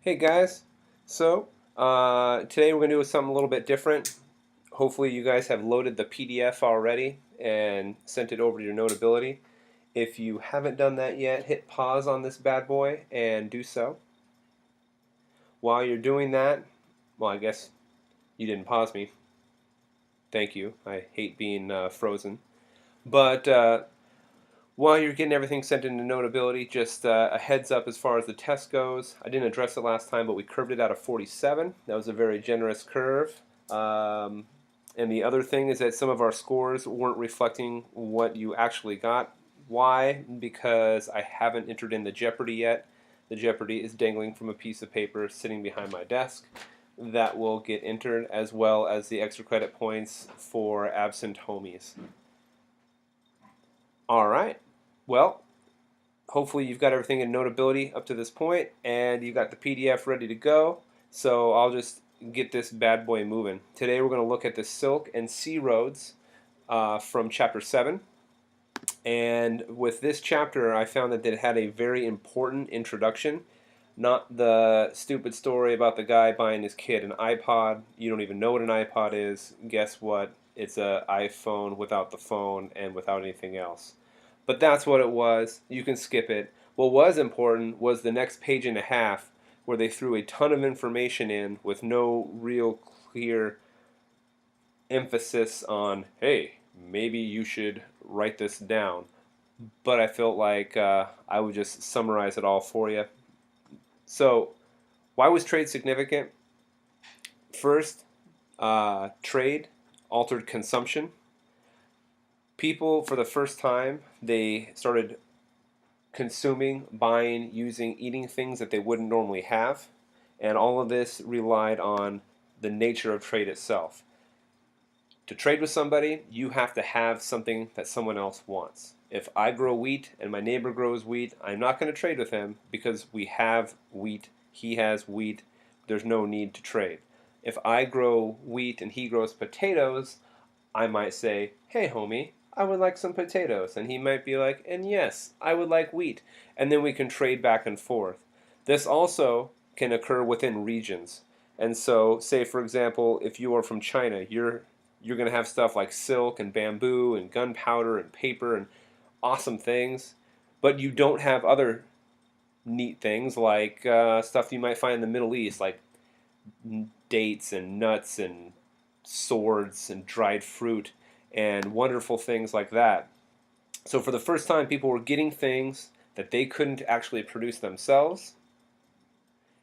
Hey guys, today we're going to do something a little bit different. Hopefully you guys have loaded the PDF already and sent it over to your Notability. If you haven't done that yet, hit pause on this bad boy and do so. While you're doing that, well, I guess you didn't pause me. Thank you. I hate being frozen. But while you're getting everything sent into Notability, just a heads up as far as the test goes. I didn't address it last time, but we curved it out of 47. That was a very generous curve. And the other thing is that some of our scores weren't reflecting what you actually got. Why? Because I haven't entered in the Jeopardy yet. The Jeopardy is dangling from a piece of paper sitting behind my desk. That will get entered, as well as the extra credit points for absent homies. All right. Well, hopefully you've got everything in Notability up to this point, and you got the PDF ready to go. So I'll just get this bad boy moving. Today we're going to look at the Silk and Sea Roads from Chapter 7. And with this chapter, I found that it had a very important introduction. Not the stupid story about the guy buying his kid an iPod. You don't even know what an iPod is. Guess what? It's an iPhone without the phone and without anything else. But that's what it was. You can skip it. What was important was the next page and a half, where they threw a ton of information in with no real clear emphasis on, hey, maybe you should write this down. But I felt like I would just summarize it all for you. So, why was trade significant? First, trade altered consumption. People, for the first time, they started consuming, buying, using, eating things that they wouldn't normally have. And all of this relied on the nature of trade itself. To trade with somebody, you have to have something that someone else wants. If I grow wheat and my neighbor grows wheat, I'm not going to trade with him because we have wheat, he has wheat, there's no need to trade. If I grow wheat and he grows potatoes, I might say, hey homie, I would like some potatoes. And he might be like, and yes, I would like wheat. And then we can trade back and forth. This also can occur within regions. And so, say for example, if you are from China, you're going to have stuff like silk and bamboo and gunpowder and paper and awesome things, but you don't have other neat things like stuff you might find in the Middle East, like dates and nuts and swords and dried fruit and wonderful things like that. So for the first time, people were getting things that they couldn't actually produce themselves,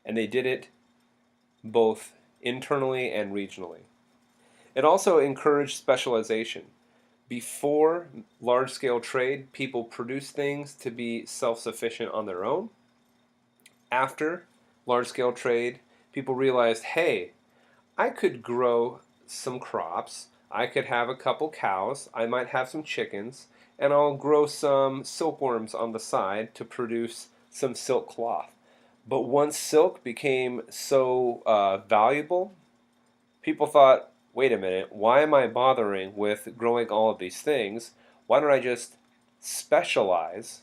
and they did it both internally and regionally. It also encouraged specialization. Before large-scale trade, people produced things to be self-sufficient on their own. After large-scale trade, people realized, hey, I could grow some crops, I could have a couple cows, I might have some chickens, and I'll grow some silkworms on the side to produce some silk cloth. But once silk became so valuable, people thought, wait a minute, why am I bothering with growing all of these things? Why don't I just specialize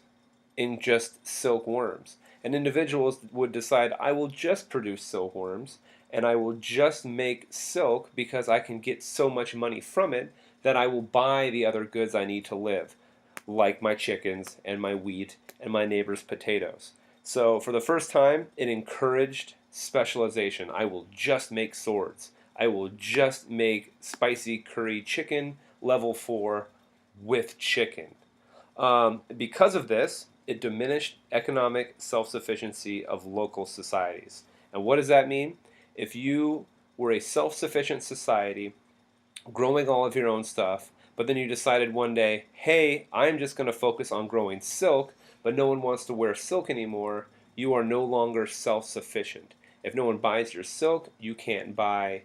in just silkworms? And individuals would decide, I will just produce silkworms and I will just make silk because I can get so much money from it that I will buy the other goods I need to live, like my chickens and my wheat and my neighbor's potatoes. So for the first time, it encouraged specialization. I will just make swords. I will just make spicy curry chicken level 4 with chicken. Because of this, it diminished economic self-sufficiency of local societies. And what does that mean? If you were a self-sufficient society, growing all of your own stuff, but then you decided one day, hey, I'm just going to focus on growing silk, but no one wants to wear silk anymore, you are no longer self-sufficient. If no one buys your silk, you can't buy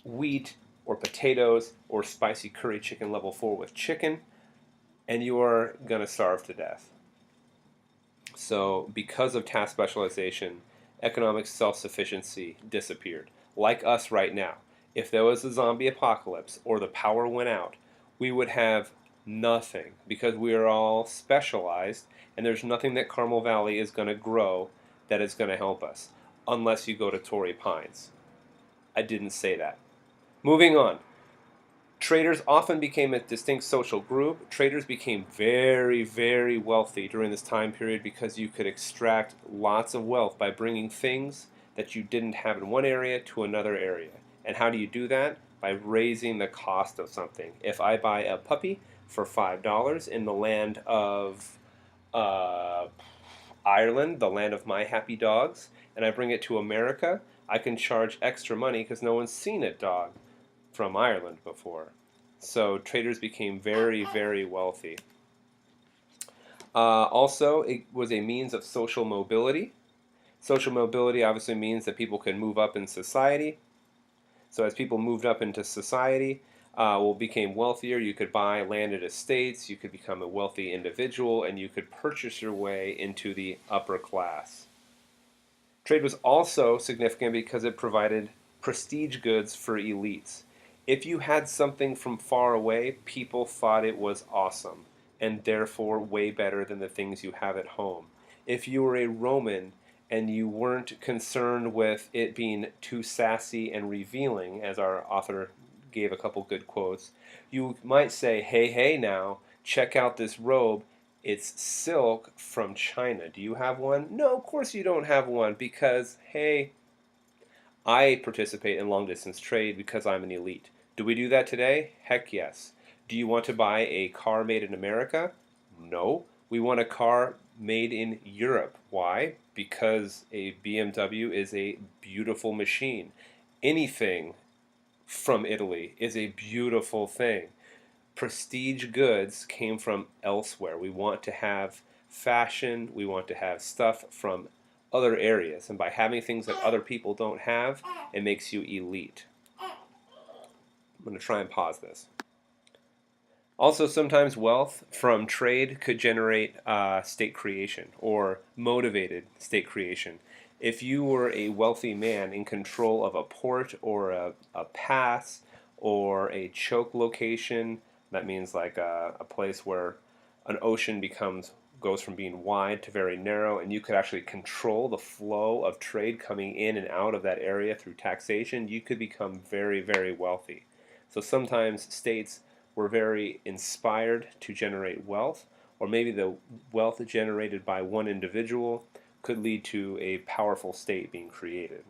wheat or potatoes or spicy curry chicken level 4 with chicken, and you are going to starve to death. So because of task specialization, economic self-sufficiency disappeared. Like us right now. If there was a zombie apocalypse or the power went out, we would have nothing because we are all specialized and there's nothing that Carmel Valley is going to grow that is going to help us. unless you go to Torrey Pines. I didn't say that. Moving on. Traders often became a distinct social group. Traders became very, very wealthy during this time period because you could extract lots of wealth by bringing things that you didn't have in one area to another area. And how do you do that? By raising the cost of something. If I buy a puppy for $5 in the land of uh, Ireland, the land of my happy dogs, and I bring it to America, I can charge extra money because no one's seen a dog from Ireland before. So traders became very, very wealthy. Also, it was a means of social mobility. Social mobility obviously means that people can move up in society. So as people moved up into society, became wealthier, you could buy landed estates, you could become a wealthy individual, and you could purchase your way into the upper class. Trade was also significant because it provided prestige goods for elites. If you had something from far away, people thought it was awesome, and therefore way better than the things you have at home. If you were a Roman and you weren't concerned with it being too sassy and revealing, as our author gave a couple good quotes, you might say, hey, hey now, check out this robe. It's silk from China. Do you have one? No, of course you don't have one because, hey, I participate in long distance trade because I'm an elite. Do we do that today? Heck yes. Do you want to buy a car made in America? No. We want a car made in Europe. Why? Because a BMW is a beautiful machine. Anything from Italy is a beautiful thing. Prestige goods came from elsewhere. We want to have fashion, we want to have stuff from other areas. And by having things that other people don't have, it makes you elite. I'm going to try and pause this. Also, sometimes wealth from trade could generate state creation or motivated state creation. If you were a wealthy man in control of a port or a pass or a choke location, that means like a place where an ocean goes from being wide to very narrow, and you could actually control the flow of trade coming in and out of that area through taxation, you could become very, very wealthy. So sometimes states were very inspired to generate wealth, or maybe the wealth generated by one individual could lead to a powerful state being created.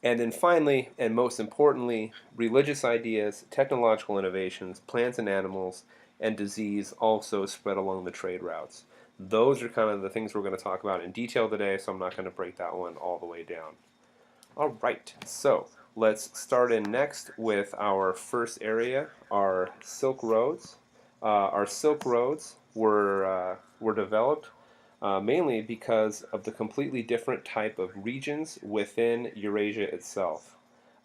And then finally, and most importantly, religious ideas, technological innovations, plants and animals, and disease also spread along the trade routes. Those are kind of the things we're going to talk about in detail today, so I'm not going to break that one all the way down. All right, so let's start in next with our first area, our Silk Roads. Our Silk Roads were developed mainly because of the completely different type of regions within Eurasia itself.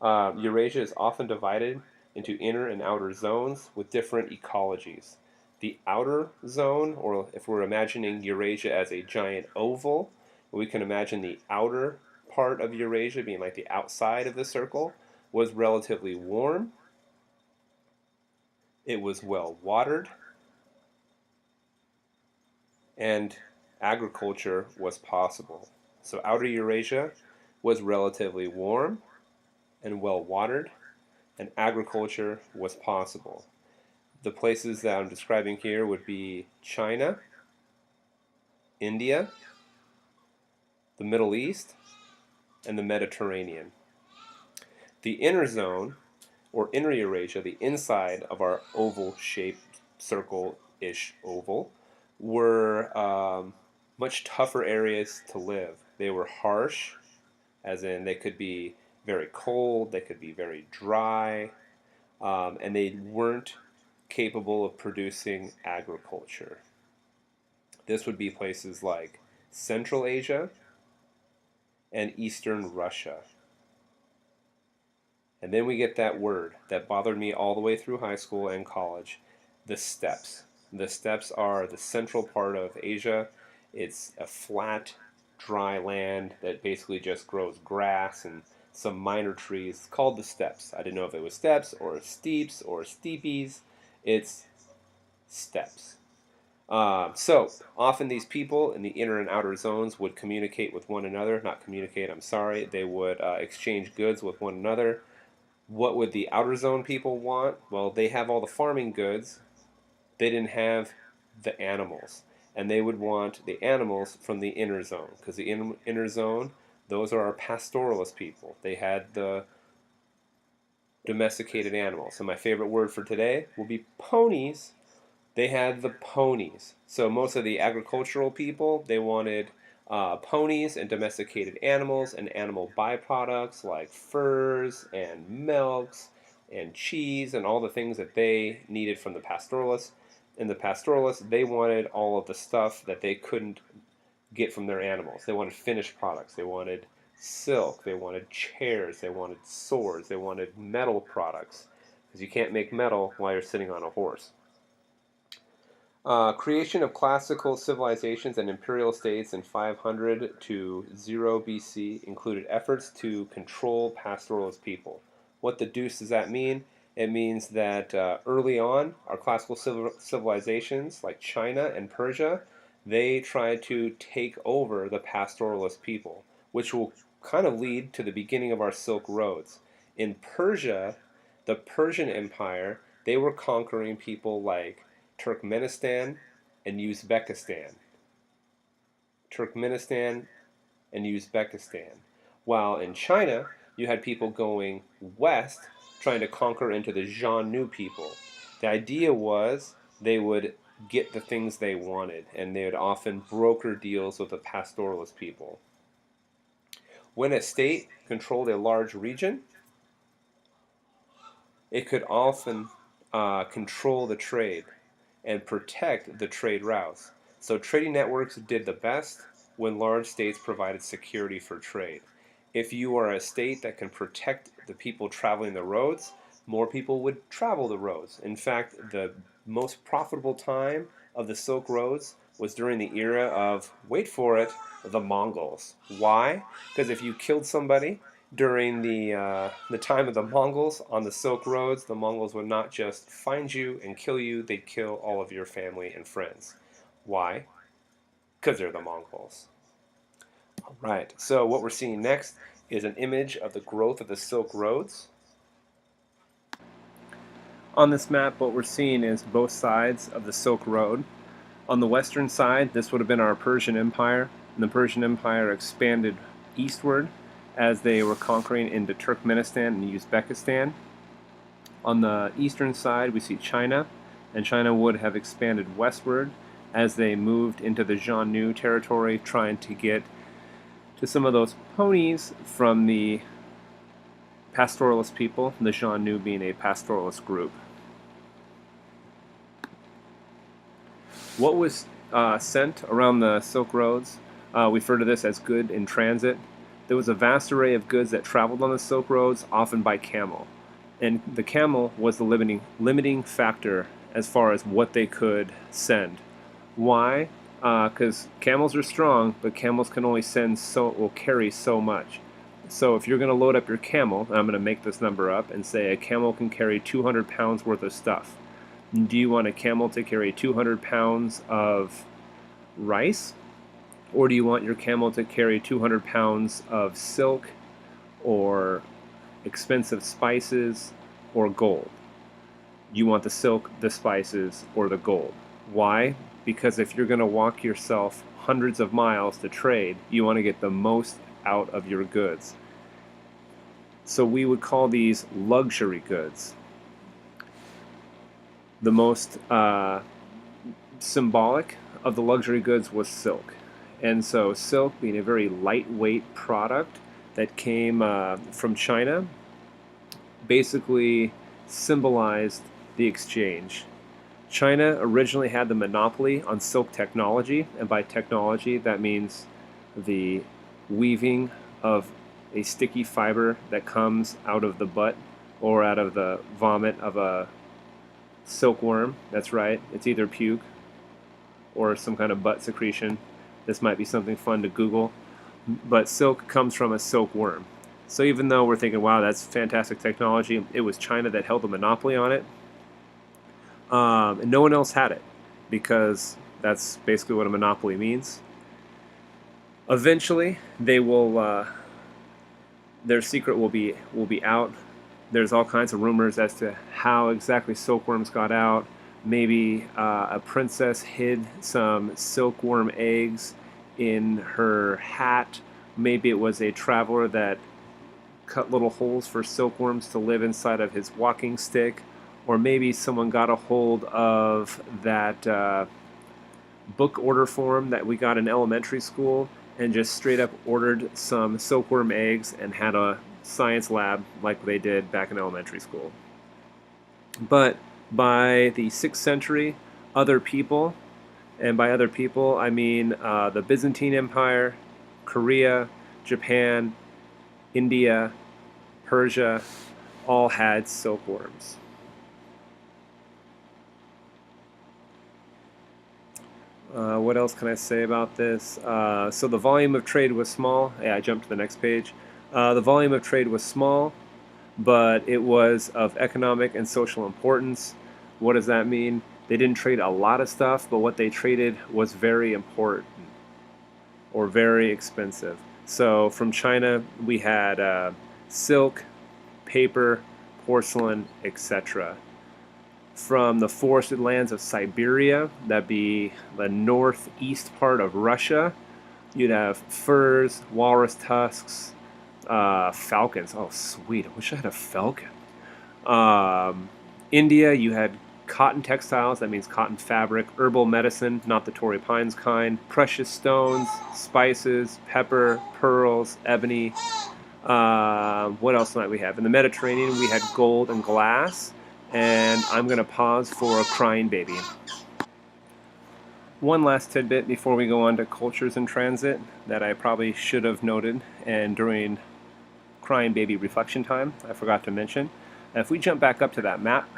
Eurasia is often divided into inner and outer zones with different ecologies. The outer zone, or if we're imagining Eurasia as a giant oval, we can imagine the outer part of Eurasia being like the outside of the circle, was relatively warm. It was well watered, and agriculture was possible. So outer Eurasia was relatively warm and well watered, and agriculture was possible. The places that I'm describing here would be China, India, the Middle East, and the Mediterranean. The inner zone, or inner Eurasia, the inside of our oval-shaped circle-ish oval, were much tougher areas to live. They were harsh, as in they could be very cold, they could be very dry, and they weren't capable of producing agriculture. This would be places like Central Asia and Eastern Russia. And then we get that word that bothered me all the way through high school and college, the steppes. The steppes are the central part of Asia. It's a flat, dry land that basically just grows grass and some minor trees. It's called the steppes. I didn't know if it was steppes or steeps or steepies. It's steppes. So often these people in the inner and outer zones would communicate with one another. Not communicate, I'm sorry. They would exchange goods with one another. What would the outer zone people want? Well, they have all the farming goods. They didn't have the animals. And they would want the animals from the inner zone. Because the inner zone, those are our pastoralist people. They had the domesticated animals. And my favorite word for today will be ponies. They had the ponies. So most of the agricultural people, they wanted ponies and domesticated animals and animal byproducts like furs and milks and cheese and all the things that they needed from the pastoralists. And the pastoralists, they wanted all of the stuff that they couldn't get from their animals. They wanted finished products. They wanted silk. They wanted chairs. They wanted swords. They wanted metal products. Because you can't make metal while you're sitting on a horse. Creation of classical civilizations and imperial states in 500 to 0 BC included efforts to control pastoralist people. What the deuce does that mean? It means that early on, our classical civilizations like China and Persia, they tried to take over the pastoralist people, which will kind of lead to the beginning of our Silk Roads. In Persia, the Persian Empire, they were conquering people like Turkmenistan and Uzbekistan. Turkmenistan and Uzbekistan. While in China, you had people going west trying to conquer into the Xiongnu people. The idea was they would get the things they wanted, and they would often broker deals with the pastoralist people. When a state controlled a large region, it could often control the trade and protect the trade routes. So trading networks did the best when large states provided security for trade. If you are a state that can protect the people traveling the roads, more people would travel the roads. In fact, the most profitable time of the Silk Roads was during the era of, wait for it, the Mongols. Why? Because if you killed somebody during the time of the Mongols on the Silk Roads, the Mongols would not just find you and kill you, they'd kill all of your family and friends. Why? Because they're the Mongols. All right, so what we're seeing next is an image of the growth of the Silk Roads. On this map, what we're seeing is both sides of the Silk Road. On the western side, this would have been our Persian Empire, and the Persian Empire expanded eastward as they were conquering into Turkmenistan and Uzbekistan. On the eastern side, we see China, and China would have expanded westward as they moved into the Xiongnu territory, trying to get to some of those ponies from the pastoralist people, the Xiongnu being a pastoralist group. What was sent around the Silk Roads, we refer to this as good in transit. There was a vast array of goods that traveled on the Silk Roads, often by camel. And the camel was the limiting factor as far as what they could send. Why? Because camels are strong, but camels can only carry so much. So if you're going to load up your camel, and I'm going to make this number up and say a camel can carry 200 pounds worth of stuff. Do you want a camel to carry 200 pounds of rice? Or do you want your camel to carry 200 pounds of silk or expensive spices or gold? You want the silk, the spices, or the gold. Why? Because if you're going to walk yourself hundreds of miles to trade, you want to get the most out of your goods. So we would call these luxury goods. The most symbolic of the luxury goods was silk. And so silk, being a very lightweight product that came from China, basically symbolized the exchange. China originally had the monopoly on silk technology, and by technology that means the weaving of a sticky fiber that comes out of the butt or out of the vomit of a silkworm. That's right, it's either puke or some kind of butt secretion. This might be something fun to Google, but silk comes from a silkworm. So even though we're thinking, wow, that's fantastic technology, it was China that held the monopoly on it. And no one else had it because That's basically what a monopoly means. Eventually, they will their secret will be out. There's all kinds of rumors as to how exactly silkworms got out. Maybe a princess hid some silkworm eggs in her hat. Maybe it was a traveler that cut little holes for silkworms to live inside of his walking stick. Or maybe someone got a hold of that book order form that we got in elementary school and just straight up ordered some silkworm eggs and had a science lab like they did back in elementary school. But by the 6th century, other people, and by other people I mean the Byzantine Empire, Korea, Japan, India, Persia, all had silkworms. What else can I say about this? So the volume of trade was small. Yeah, I jumped to the next page. The volume of trade was small, but it was of economic and social importance. What does that mean? They didn't trade a lot of stuff, but what they traded was very important or very expensive. So from China, we had silk, paper, porcelain, etc. From the forested lands of Siberia, that'd be the northeast part of Russia, you'd have furs, walrus tusks, falcons. Oh, sweet. I wish I had a falcon. India, you had cotton textiles, that means cotton fabric, herbal medicine, not the Torrey Pines kind, precious stones, spices, pepper, pearls, ebony. What else might we have? In the Mediterranean, we had gold and glass. And I'm going to pause for a crying baby. One last tidbit before we go on to cultures in transit that I probably should have noted, and during crying baby reflection time, I forgot to mention. If we jump back up to that map,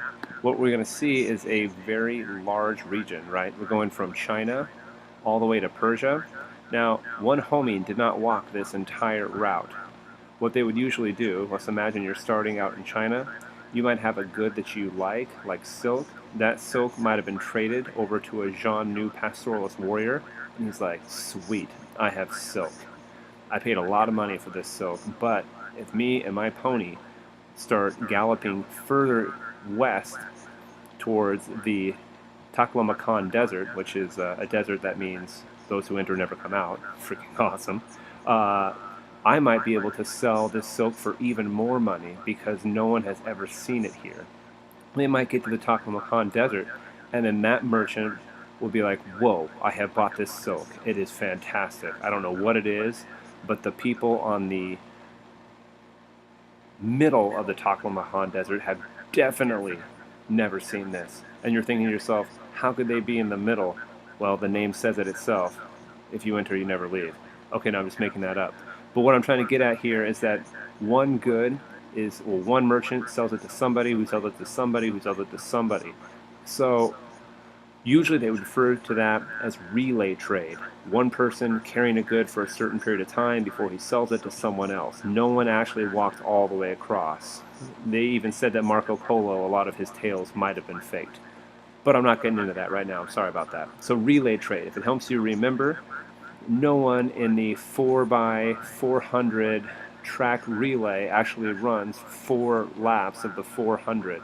what we're going to see is a very large region, right? We're going from China all the way to Persia. Now, one homie did not walk this entire route. What they would usually do, let's imagine you're starting out in China. You might have a good that you like silk. That silk might have been traded over to a Jean Nu pastoralist warrior, and he's like, sweet, I have silk. I paid a lot of money for this silk, but if me and my pony start galloping further west towards the Taklamakan Desert, which is a desert that means those who enter never come out, freaking awesome, I might be able to sell this silk for even more money because no one has ever seen it here. They might get to the Taklamakan Desert, and then that merchant will be like, whoa, I have bought this silk. It is fantastic. I don't know what it is, but the people on the middle of the Taklamakan Desert have definitely never seen this. And you're thinking to yourself, how could they be in the middle? Well, the name says it itself. If you enter, you never leave. Okay, no, I'm just making that up. But what I'm trying to get at here is that one good is, well, one merchant sells it to somebody, who sells it to somebody, who sells it to somebody. So usually they would refer to that as relay trade. One person carrying a good for a certain period of time before he sells it to someone else. No one actually walked all the way across. They even said that Marco Polo, a lot of his tales might have been faked. But I'm not getting into that right now. I'm sorry about that. So relay trade, if it helps you remember, no one in the 4x400 track relay actually runs 4 laps of the 400.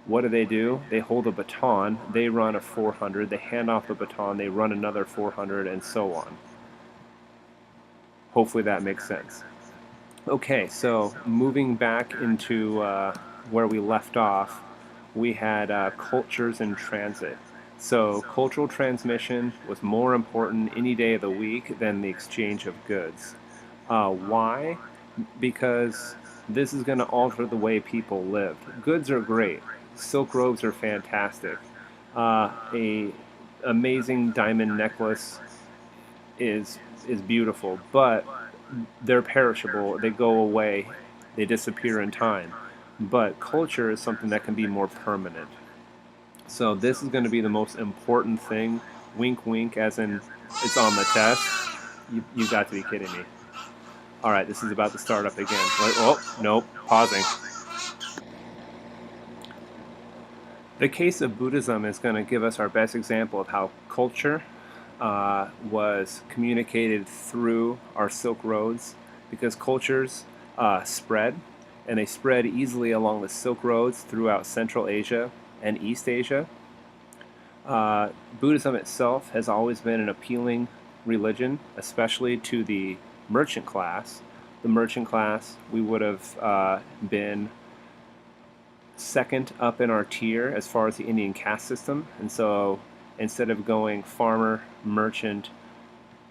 What do? They hold a baton, they run a 400, they hand off the baton, they run another 400, and so on. Hopefully that makes sense. Okay, so moving back into where we left off, we had cultures in transit. So cultural transmission was more important any day of the week than the exchange of goods. Why? Because this is going to alter the way people lived. Goods are great. Silk robes are fantastic. A amazing diamond necklace is beautiful, but they're perishable. They go away. They disappear in time. But culture is something that can be more permanent. So this is going to be the most important thing. Wink, wink, as in it's on the test. You got to be kidding me. All right, this is about to start up again. Oh, nope, pausing. The case of Buddhism is going to give us our best example of how culture was communicated through our Silk Roads, because cultures spread, and they spread easily along the Silk Roads throughout Central Asia and East Asia. Buddhism itself has always been an appealing religion, especially to the merchant class. The merchant class, we would have been second up in our tier as far as the Indian caste system. And so instead of going farmer, merchant,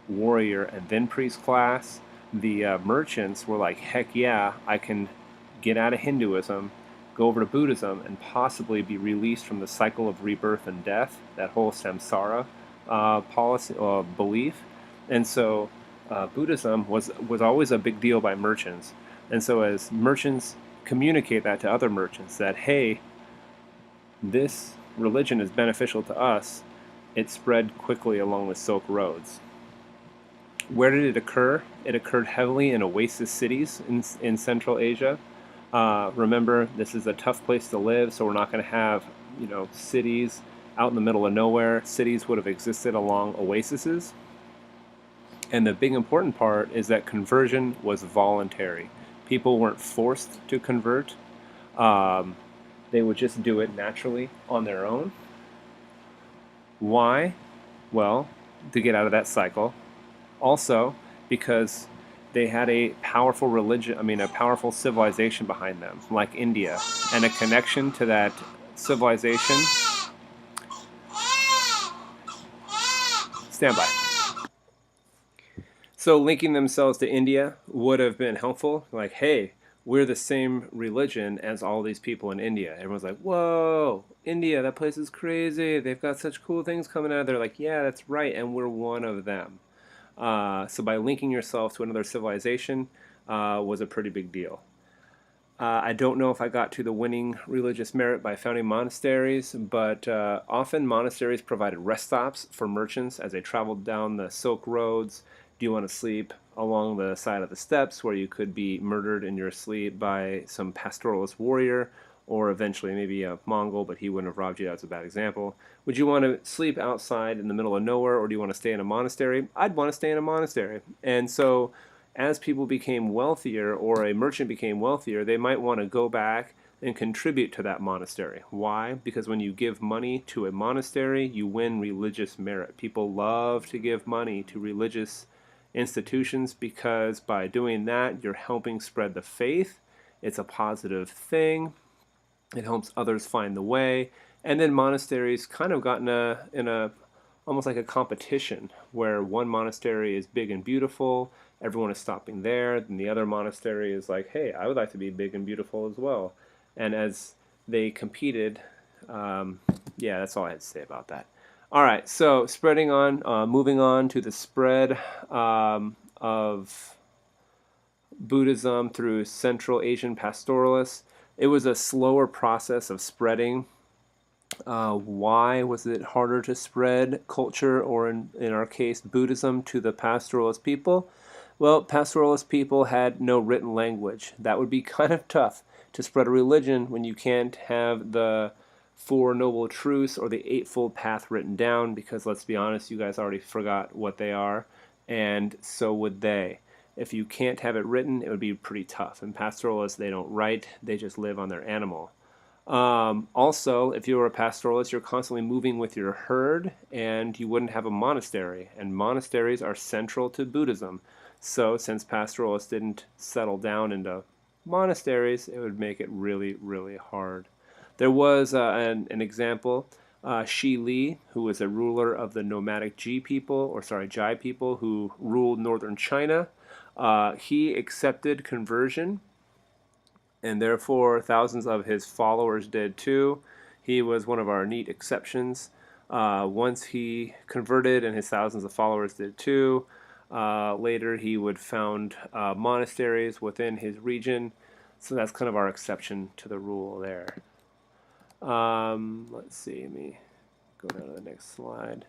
warrior, and then priest class, the merchants were like, heck yeah, I can get out of Hinduism, go over to Buddhism, and possibly be released from the cycle of rebirth and death, that whole samsara policy belief. And so Buddhism was always a big deal by merchants. And so as merchants communicate that to other merchants, that hey, this religion is beneficial to us, it spread quickly along the Silk Roads. Where did it occur? It occurred heavily in oasis cities in Central Asia. Remember, this is a tough place to live, so we're not going to have, cities out in the middle of nowhere. Cities would have existed along oases. And the big important part is that conversion was voluntary. People weren't forced to convert. They would just do it naturally on their own. Why? Well, to get out of that cycle. Also, because they had a powerful a powerful civilization behind them, like India, and a connection to that civilization. Stand by. So linking themselves to India would have been helpful. Like, hey, we're the same religion as all these people in India. Everyone's like, whoa, India, that place is crazy. They've got such cool things coming out. They're like, yeah, that's right, and we're one of them. So by linking yourself to another civilization was a pretty big deal. I don't know if I got to the winning religious merit by founding monasteries, but often monasteries provided rest stops for merchants as they traveled down the Silk Roads. Do you want to sleep along the side of the steps where you could be murdered in your sleep by some pastoralist warrior, or eventually maybe a Mongol, but he wouldn't have robbed you? That's a bad example. Would you want to sleep outside in the middle of nowhere, or do you want to stay in a monastery? I'd want to stay in a monastery. And so as people became wealthier, or a merchant became wealthier, they might want to go back and contribute to that monastery. Why? Because when you give money to a monastery, you win religious merit. People love to give money to religious institutions because by doing that, you're helping spread the faith. It's a positive thing. It helps others find the way. And then monasteries kind of got in a almost like a competition where one monastery is big and beautiful, everyone is stopping there, and the other monastery is like, hey, I would like to be big and beautiful as well. And as they competed, yeah, that's all I had to say about that. All right, so moving on to the spread of Buddhism through Central Asian pastoralists. It was a slower process of spreading. Why was it harder to spread culture, or in our case, Buddhism, to the pastoralist people? Well, pastoralist people had no written language. That would be kind of tough to spread a religion when you can't have the Four Noble Truths or the Eightfold Path written down, because let's be honest, you guys already forgot what they are, and so would they. If you can't have it written, it would be pretty tough. And pastoralists, they don't write, they just live on their animal. Also, if you were a pastoralist, you're constantly moving with your herd, and you wouldn't have a monastery. And monasteries are central to Buddhism. So since pastoralists didn't settle down into monasteries, it would make it really, really hard. There was an example, Shi Li, who was a ruler of the nomadic Jai people who ruled northern China. He accepted conversion, and therefore thousands of his followers did too. He was one of our neat exceptions. Once he converted, and his thousands of followers did too, later he would found monasteries within his region. So that's kind of our exception to the rule there. Let's see, let me go down to the next slide.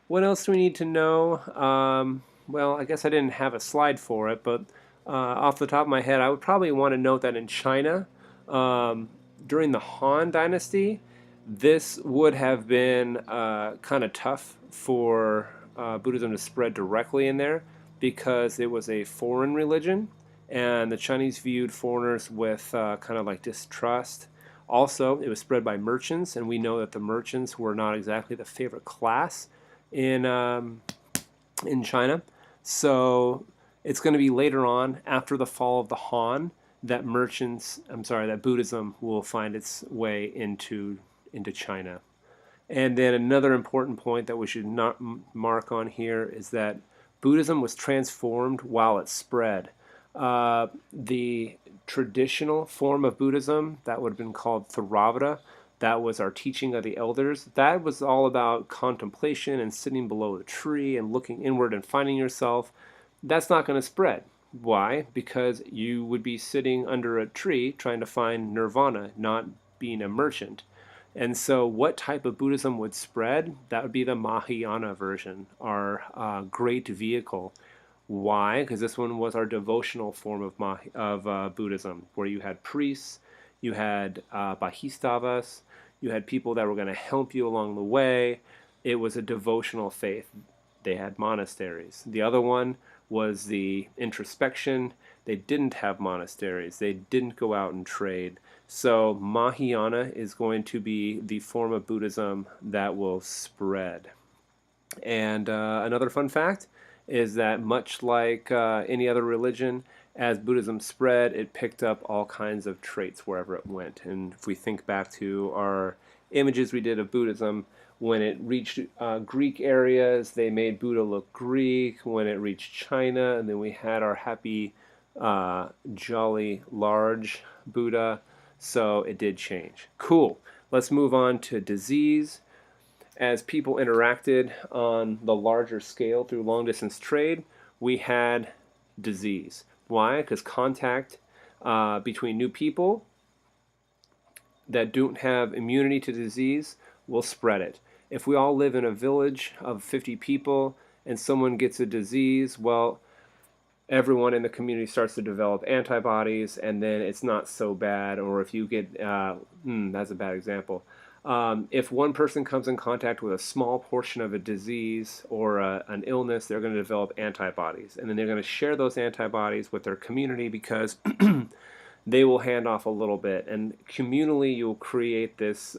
What else do we need to know? Well, I guess I didn't have a slide for it, but off the top of my head, I would probably want to note that in China, during the Han Dynasty, This would have been kind of tough for Buddhism to spread directly in there because it was a foreign religion, and the Chinese viewed foreigners with kind of like distrust. Also, it was spread by merchants, and we know that the merchants were not exactly the favorite class in China. So it's going to be later on, after the fall of the Han, that that Buddhism will find its way into China. And then another important point that we should not mark on here is that Buddhism was transformed while it spread. The traditional form of Buddhism, that would have been called Theravada, that was our teaching of the elders. That was all about contemplation and sitting below a tree and looking inward and finding yourself. That's not going to spread. Why? Because you would be sitting under a tree trying to find nirvana, not being a merchant. And so, what type of Buddhism would spread? That would be the Mahayana version, our great vehicle. Why? Because this one was our devotional form of Buddhism, where you had priests, you had Bodhisattvas, you had people that were going to help you along the way. It was a devotional faith. They had monasteries. The other one was the introspection. They didn't have monasteries. They didn't go out and trade. So Mahayana is going to be the form of Buddhism that will spread. And another fun fact is that much like any other religion, as Buddhism spread, it picked up all kinds of traits wherever it went. And if we think back to our images we did of Buddhism, when it reached Greek areas, they made Buddha look Greek. When it reached China, and then we had our happy, jolly, large Buddha. So it did change. Cool. Let's move on to disease. As people interacted on the larger scale through long distance trade, we had disease. Why? Because contact between new people that don't have immunity to disease will spread it. If we all live in a village of 50 people and someone gets a disease, well, everyone in the community starts to develop antibodies, and then it's not so bad. Or if you get, that's a bad example. If one person comes in contact with a small portion of a disease or an illness, they're going to develop antibodies. And then they're going to share those antibodies with their community because they will hand off a little bit. And communally, you'll create this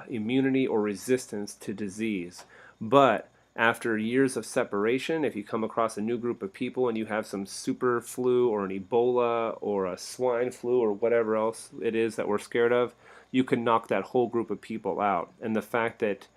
immunity or resistance to disease. But after years of separation, if you come across a new group of people and you have some super flu or an Ebola or a swine flu or whatever else it is that we're scared of, you can knock that whole group of people out. And the fact that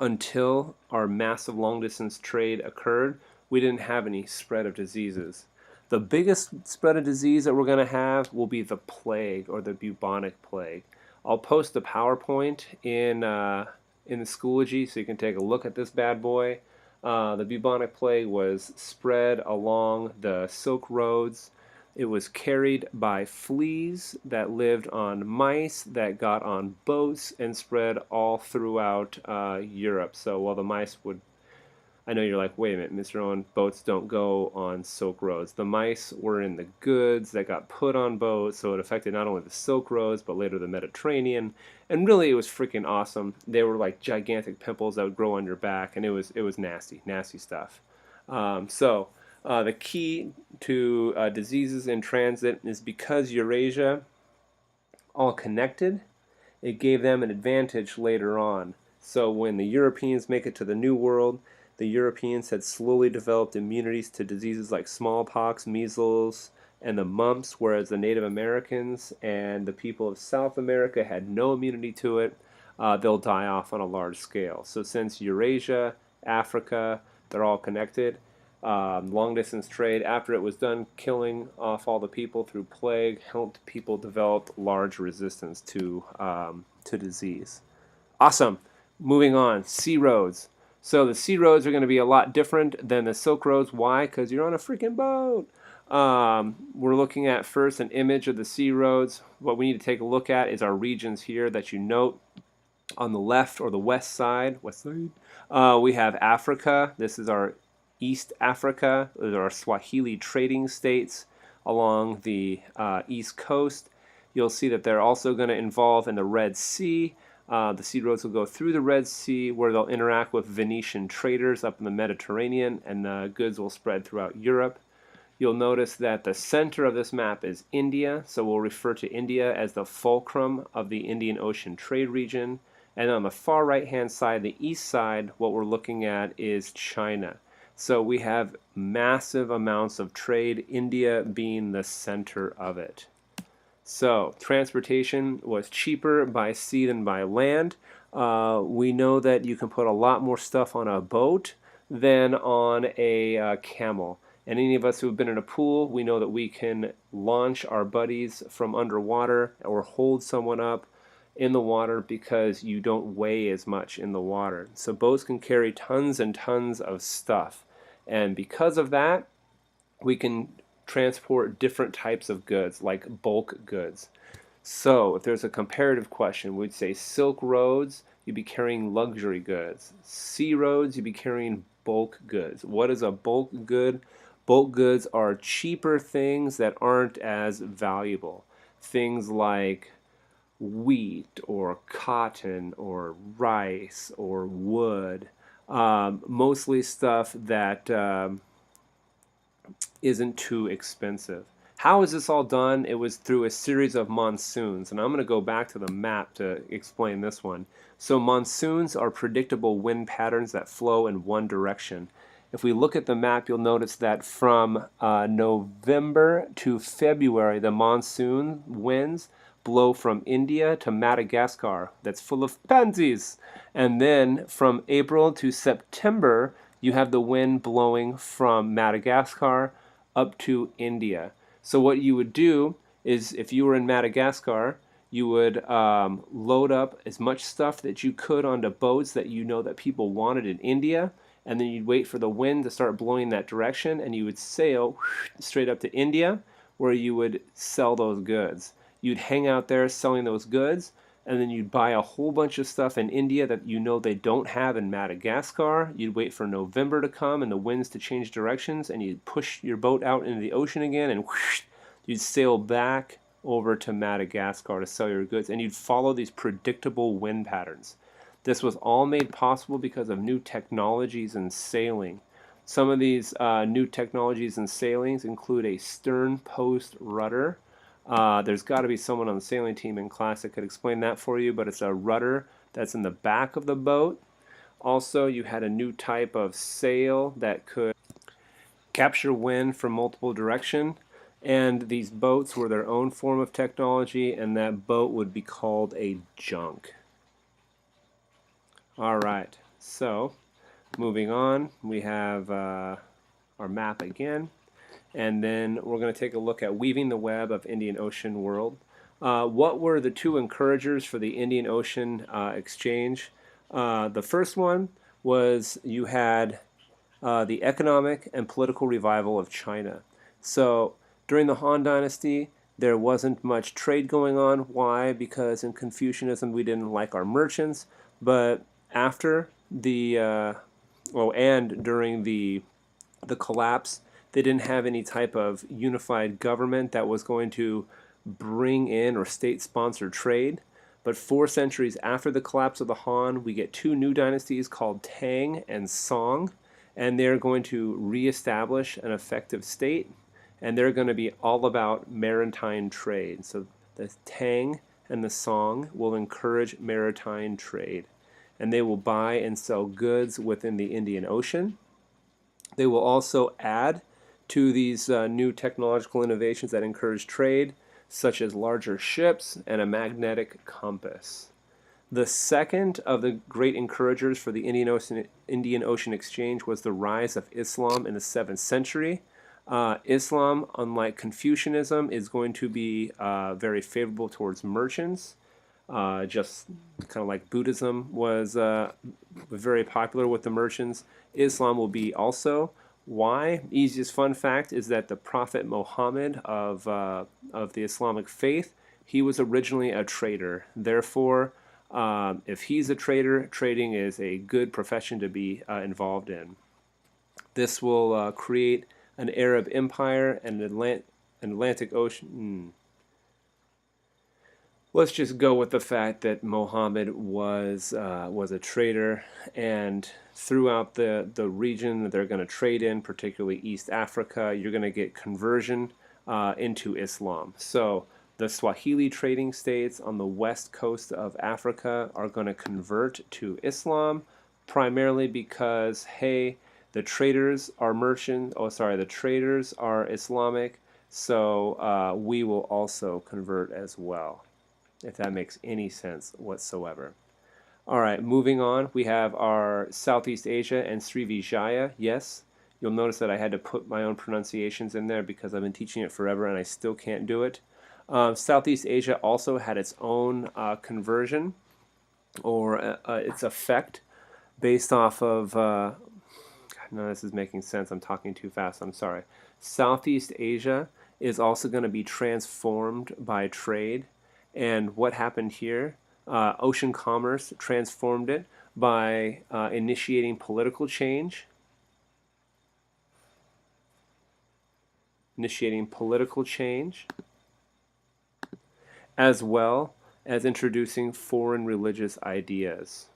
until our massive long distance trade occurred, we didn't have any spread of diseases. The biggest spread of disease that we're going to have will be the plague or the bubonic plague. I'll post the PowerPoint in the Schoology so you can take a look at this bad boy. The bubonic plague was spread along the Silk Roads. It was carried by fleas that lived on mice that got on boats and spread all throughout Europe. So while the mice would, I know you're like, wait a minute, Mr. Owen, boats don't go on Silk Roads. The mice were in the goods that got put on boats, so it affected not only the Silk Roads, but later the Mediterranean. And really, it was freaking awesome. They were like gigantic pimples that would grow on your back, and it was nasty, nasty stuff. The key to diseases in transit is because Eurasia all connected, it gave them an advantage later on. So when the Europeans make it to the New World, the Europeans had slowly developed immunities to diseases like smallpox, measles, and the mumps, whereas the Native Americans and the people of South America had no immunity to it. They'll die off on a large scale. So since Eurasia, Africa, they're all connected, long distance trade, after it was done killing off all the people through plague, helped people develop large resistance to disease. Awesome. Moving on, sea roads. So the sea roads are going to be a lot different than the Silk Roads. Why? Because you're on a freaking boat. We're looking at first an image of the sea roads. What we need to take a look at is our regions here that you note. On the left or the west side, we have Africa. This is our East Africa. Those are our Swahili trading states along the east coast. You'll see that they're also going to involve in the Red Sea. The sea roads will go through the Red Sea where they'll interact with Venetian traders up in the Mediterranean, and goods will spread throughout Europe. You'll notice that the center of this map is India, so we'll refer to India as the fulcrum of the Indian Ocean trade region. And on the far right-hand side, the east side, what we're looking at is China. So we have massive amounts of trade, India being the center of it. So transportation was cheaper by sea than by land. We know that you can put a lot more stuff on a boat than on a camel. And any of us who have been in a pool, we know that we can launch our buddies from underwater or hold someone up in the water because you don't weigh as much in the water. So boats can carry tons and tons of stuff. And because of that, we can transport different types of goods, like bulk goods. So if there's a comparative question, we'd say silk roads, you'd be carrying luxury goods. Sea roads, you'd be carrying bulk goods. What is a bulk good? Bulk goods are cheaper things that aren't as valuable. Things like wheat or cotton or rice or wood. Mostly stuff that isn't too expensive. How is this all done? It was through a series of monsoons, and I'm going to go back to the map to explain this one. So monsoons are predictable wind patterns that flow in one direction. If we look at the map, you'll notice that from November to February, the monsoon winds blow from India to Madagascar. That's full of pansies. And then from April to September, you have the wind blowing from Madagascar up to India. So what you would do is, if you were in Madagascar, you would load up as much stuff that you could onto boats that you know that people wanted in India, and then you'd wait for the wind to start blowing that direction, and you would sail straight up to India, where you would sell those goods. You'd hang out there selling those goods, and then you'd buy a whole bunch of stuff in India that you know they don't have in Madagascar. You'd wait for November to come and the winds to change directions, and you'd push your boat out into the ocean again, and whoosh, you'd sail back over to Madagascar to sell your goods, and you'd follow these predictable wind patterns. This was all made possible because of new technologies in sailing. Some of these new technologies in sailings include a stern post rudder. There's got to be someone on the sailing team in class that could explain that for you, but it's a rudder that's in the back of the boat. Also, you had a new type of sail that could capture wind from multiple directions, and these boats were their own form of technology, and that boat would be called a junk. All right, so moving on, we have our map again. And then we're going to take a look at weaving the web of Indian Ocean world. What were the two encouragers for the Indian Ocean exchange? The first one was you had the economic and political revival of China. So during the Han Dynasty, there wasn't much trade going on. Why? Because in Confucianism, we didn't like our merchants. But after the, and during the collapse, they didn't have any type of unified government that was going to bring in or state-sponsored trade. But 4 centuries after the collapse of the Han, we get 2 new dynasties called Tang and Song, and they're going to reestablish an effective state, and they're going to be all about maritime trade. So the Tang and the Song will encourage maritime trade, and they will buy and sell goods within the Indian Ocean. They will also add to these new technological innovations that encourage trade, such as larger ships and a magnetic compass. The second of the great encouragers for the Indian Ocean exchange was the rise of Islam in the 7th century. Islam, unlike Confucianism, is going to be very favorable towards merchants, just kind of like Buddhism was very popular with the merchants. Islam will be also. Why? Easiest fun fact is that the Prophet Muhammad of the Islamic faith, he was originally a trader. Therefore, if he's a trader, trading is a good profession to be involved in. This will create an Arab empire and an Atlantic Ocean. Let's just go with the fact that Mohammed was a trader, and throughout the region that they're going to trade in, particularly East Africa, you're going to get conversion into Islam. So the Swahili trading states on the west coast of Africa are going to convert to Islam, primarily because hey, the traders are merchant. Oh, sorry, the traders are Islamic, so we will also convert as well, if that makes any sense whatsoever. All right, moving on, we have our Southeast Asia and Srivijaya. Yes, you'll notice that I had to put my own pronunciations in there because I've been teaching it forever and I still can't do it. Southeast Asia also had its own conversion or its effect based off of. No, this is making sense. I'm talking too fast. I'm sorry. Southeast Asia is also going to be transformed by trade. And what happened here? Ocean commerce transformed it by initiating political change, as well as introducing foreign religious ideas.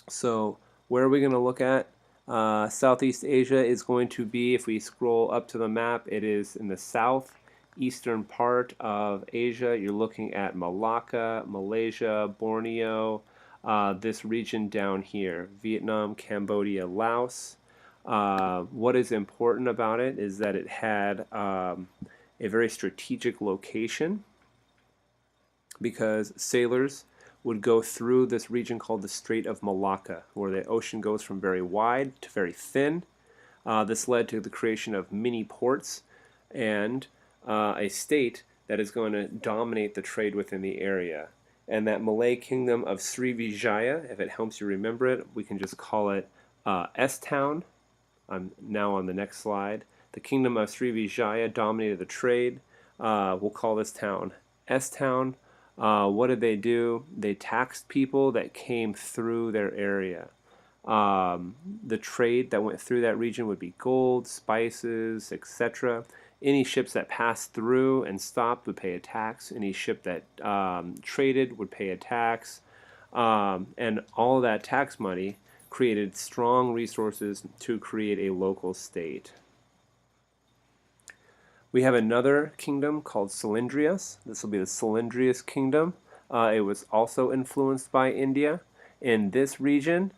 So, where are we going to look at? Southeast Asia is going to be, if we scroll up to the map, it is in the southeastern part of Asia. You're looking at Malacca, Malaysia, Borneo, this region down here, Vietnam, Cambodia, Laos. What is important about it is that it had a very strategic location because sailors would go through this region called the Strait of Malacca, where the ocean goes from very wide to very thin. This led to the creation of mini ports and a state that is going to dominate the trade within the area. And that Malay kingdom of Srivijaya, if it helps you remember it, we can just call it S-Town. I'm now on the next slide. The kingdom of Srivijaya dominated the trade. We'll call this town S-Town. What did they do? They taxed people that came through their area. The trade that went through that region would be gold, spices, etc. Any ships that passed through and stopped would pay a tax. Any ship that traded would pay a tax. And all that tax money created strong resources to create a local state. We have another kingdom called Cylindrius. This will be the Cylindrius kingdom. It was also influenced by India. In this region,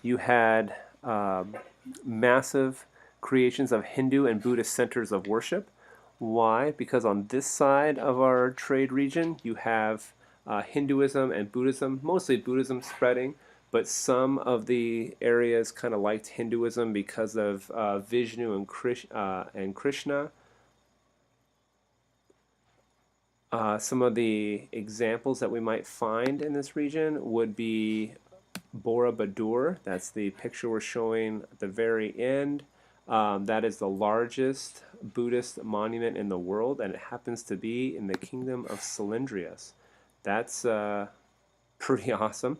you had massive creations of Hindu and Buddhist centers of worship. Why? Because on this side of our trade region, you have Hinduism and Buddhism, mostly Buddhism spreading, but some of the areas kind of liked Hinduism because of Vishnu and Krishna. Some of the examples that we might find in this region would be Borobudur. That's the picture we're showing at the very end. That is the largest Buddhist monument in the world, and it happens to be in the kingdom of Cylindrius. That's pretty awesome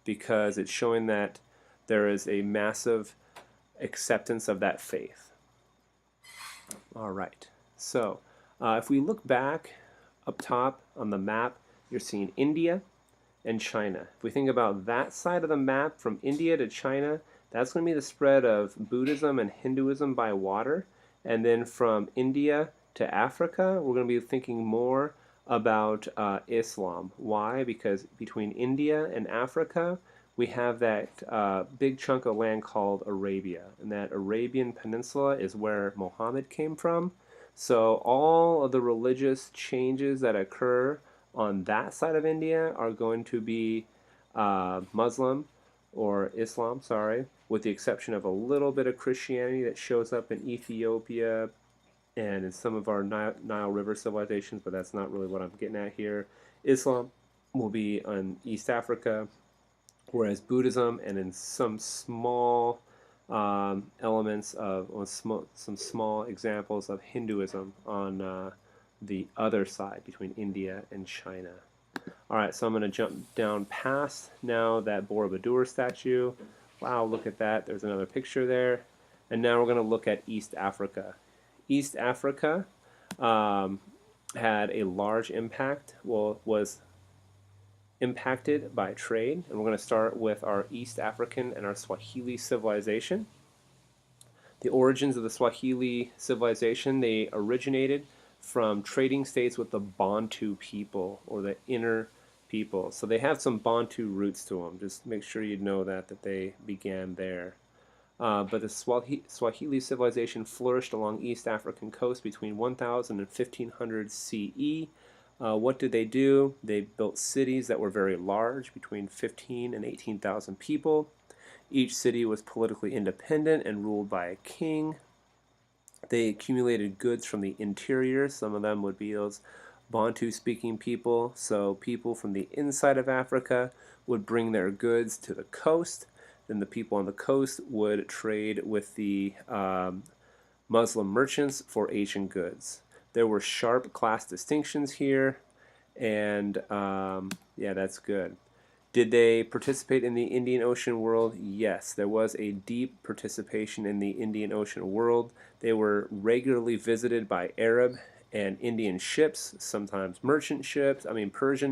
because it's showing that there is a massive acceptance of that faith. All right. So if we look back up top on the map, you're seeing India and China. If we think about that side of the map from India to China, that's going to be the spread of Buddhism and Hinduism by water. And then from India to Africa, we're going to be thinking more about Islam. Why? Because between India and Africa, we have that big chunk of land called Arabia. And that Arabian Peninsula is where Muhammad came from. So all of the religious changes that occur on that side of India are going to be Muslim or Islam, sorry, with the exception of a little bit of Christianity that shows up in Ethiopia and in some of our Nile River civilizations, but that's not really what I'm getting at here. Islam will be in East Africa, whereas Buddhism and in some small elements of some small examples of Hinduism on the other side between India and China. All right, so I'm going to jump down past now that Borobudur statue. Wow, look at that. There's another picture there. And now we're going to look at East Africa. East Africa had a large impact, well, was impacted by trade. And we're going to start with our East African and our Swahili civilization. The origins of the Swahili civilization, they originated from trading states with the Bantu people, or the inner people. So they have some Bantu roots to them. Just make sure you know that they began there. But the Swahili civilization flourished along East African coast between 1000 and 1500 CE. What did they do? They built cities that were very large, between 15 and 18,000 people. Each city was politically independent and ruled by a king. They accumulated goods from the interior. Some of them would be those Bantu-speaking people. So people from the inside of Africa would bring their goods to the coast. Then the people on the coast would trade with the Muslim merchants for Asian goods. There were sharp class distinctions here, and yeah, that's good. Did they participate in the Indian Ocean world? Yes, there was a deep participation in the Indian Ocean world. They were regularly visited by Arab and Indian ships, sometimes Persian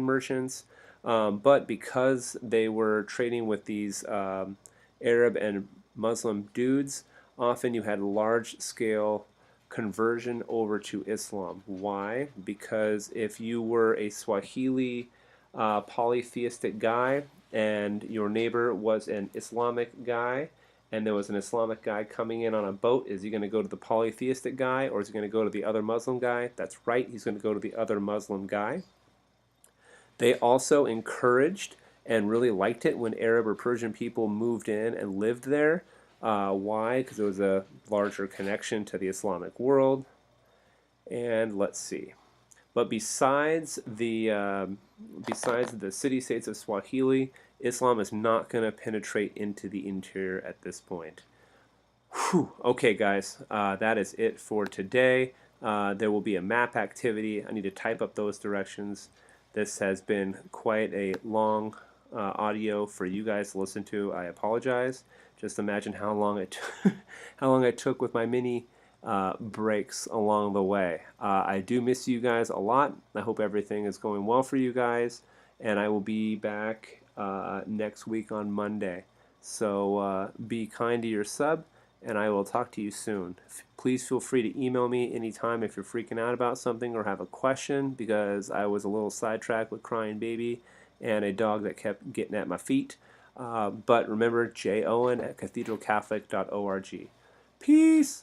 merchants. But because they were trading with these Arab and Muslim dudes, often you had large scale conversion over to Islam. Why? Because if you were a Swahili polytheistic guy and your neighbor was an Islamic guy, and there was an Islamic guy coming in on a boat, is he going to go to the polytheistic guy, or is he going to go to the other Muslim guy? That's right, he's going to go to the other Muslim guy. They also encouraged and really liked it when Arab or Persian people moved in and lived there. Why? Because it was a larger connection to the Islamic world. And let's see. But besides the city-states of Swahili, Islam is not going to penetrate into the interior at this point. Whew. Okay, guys, that is it for today. There will be a map activity. I need to type up those directions. This has been quite a long audio for you guys to listen to. I apologize. Just imagine how long I took with my mini breaks along the way. I do miss you guys a lot. I hope everything is going well for you guys, and I will be back next week on Monday. So be kind to your sub, and I will talk to you soon. Please feel free to email me anytime if you're freaking out about something or have a question, because I was a little sidetracked with crying baby and a dog that kept getting at my feet. But remember, jowen@cathedralcatholic.org. Peace!